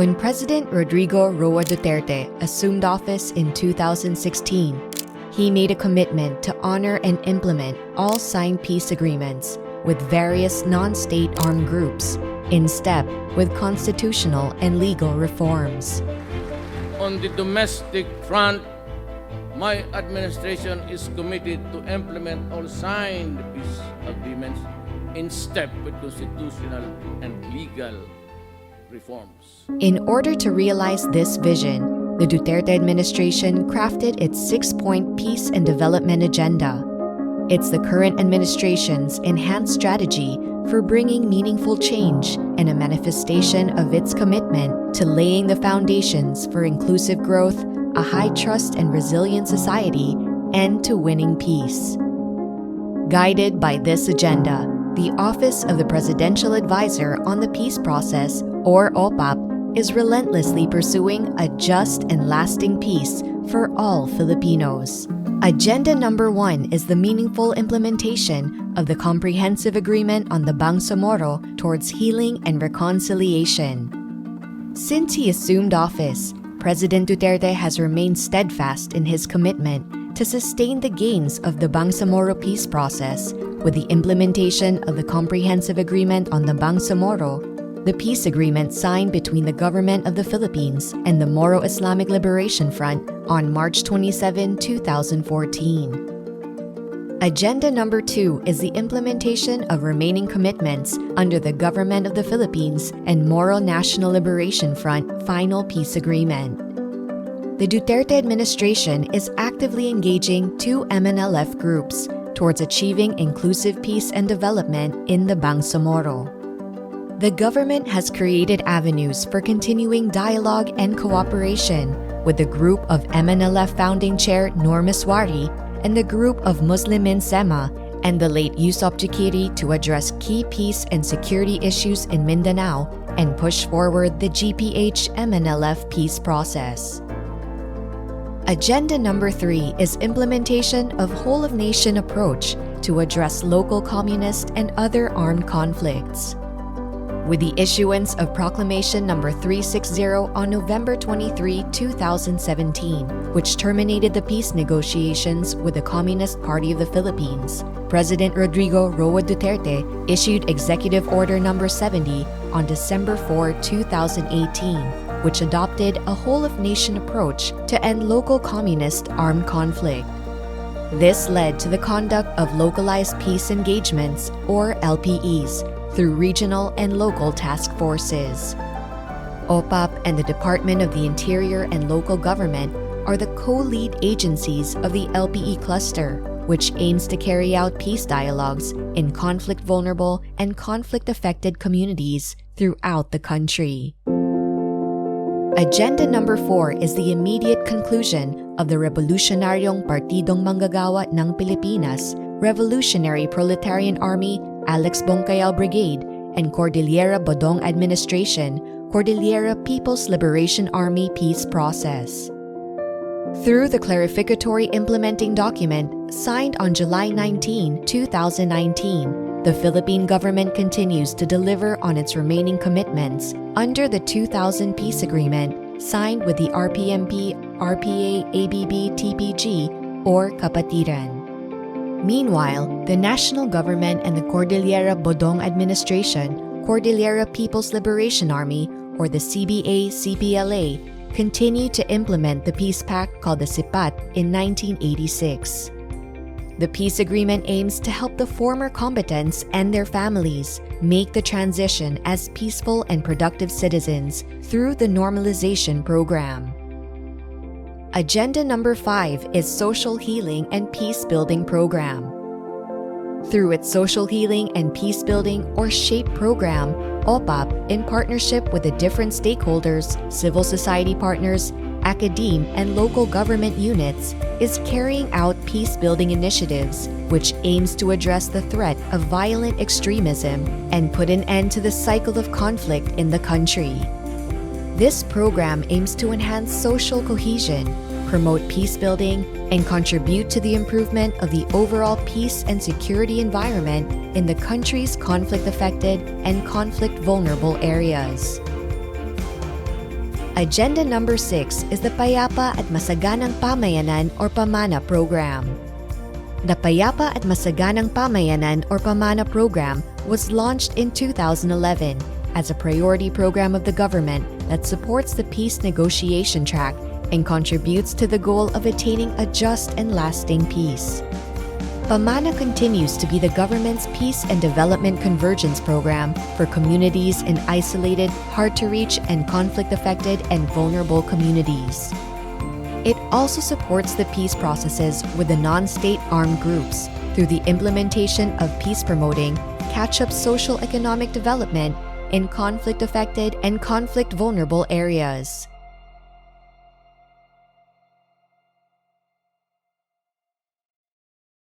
When President Rodrigo Roa Duterte assumed office in 2016, he made a commitment to honor and implement all signed peace agreements with various non-state armed groups in step with constitutional and legal reforms. On the domestic front, my administration is committed to implement all signed peace agreements in step with constitutional and legal reforms. In order to realize this vision, the Duterte administration crafted its 6-point peace and development agenda. It's the current administration's enhanced strategy for bringing meaningful change and a manifestation of its commitment to laying the foundations for inclusive growth, a high trust and resilient society, and to winning peace. Guided by this agenda, the Office of the Presidential Advisor on the Peace Process, or OPAP, is relentlessly pursuing a just and lasting peace for all Filipinos. Agenda number 1 is the meaningful implementation of the Comprehensive Agreement on the Bangsamoro towards healing and reconciliation. Since he assumed office, President Duterte has remained steadfast in his commitment to sustain the gains of the Bangsamoro peace process with the implementation of the Comprehensive Agreement on the Bangsamoro, the peace agreement signed between the Government of the Philippines and the Moro Islamic Liberation Front on March 27, 2014. Agenda number 2 is the implementation of remaining commitments under the Government of the Philippines and Moro National Liberation Front Final Peace Agreement. The Duterte administration is actively engaging 2 MNLF groups towards achieving inclusive peace and development in the Bangsamoro. The government has created avenues for continuing dialogue and cooperation with the group of MNLF founding chair Nor Miswari and the group of Muslimin Sema and the late Yusop Jikiri to address key peace and security issues in Mindanao and push forward the GPH-MNLF peace process. Agenda number 3 is implementation of whole-of-nation approach to address local communist and other armed conflicts. With the issuance of Proclamation number 360 on November 23, 2017, which terminated the peace negotiations with the Communist Party of the Philippines, President Rodrigo Roa Duterte issued Executive Order number 70 on December 4, 2018, which adopted a whole-of-nation approach to end local communist armed conflict. This led to the conduct of localized peace engagements, or LPEs, through regional and local task forces. OPAP and the Department of the Interior and Local Government are the co-lead agencies of the LPE cluster, which aims to carry out peace dialogues in conflict-vulnerable and conflict-affected communities throughout the country. Agenda number 4 is the immediate conclusion of the Revolusyonarong Partidong Manggagawa ng Pilipinas, Revolutionary Proletarian Army, Alex Bongcayao Brigade, and Cordillera Bodong Administration, Cordillera People's Liberation Army peace process. Through the clarificatory implementing document signed on July 19, 2019, the Philippine government continues to deliver on its remaining commitments under the 2000 Peace Agreement signed with the RPMP, RPA, ABB, TPG, or Kapatiran. Meanwhile, the national government and the Cordillera Bodong Administration, Cordillera People's Liberation Army, or the CBA-CPLA, continue to implement the peace pact called the SIPAT in 1986. The peace agreement aims to help the former combatants and their families make the transition as peaceful and productive citizens through the normalization program. Agenda number 5 is Social Healing and Peace-Building Program. Through its Social Healing and Peace-Building or SHAPE program, OPAP, in partnership with the different stakeholders, civil society partners, academe, and local government units, is carrying out peace-building initiatives which aims to address the threat of violent extremism and put an end to the cycle of conflict in the country. This program aims to enhance social cohesion, promote peace building, and contribute to the improvement of the overall peace and security environment in the country's conflict-affected and conflict-vulnerable areas. Agenda number 6 is the Payapa at Masaganang Pamayanan or PAMANA program. The Payapa at Masaganang Pamayanan or PAMANA program was launched in 2011 as a priority program of the government that supports the peace negotiation track and contributes to the goal of attaining a just and lasting peace. PAMANA continues to be the government's peace and development convergence program for communities in isolated, hard-to-reach, and conflict-affected and vulnerable communities. It also supports the peace processes with the non-state armed groups through the implementation of peace-promoting, catch-up social economic development in conflict-affected and conflict-vulnerable areas.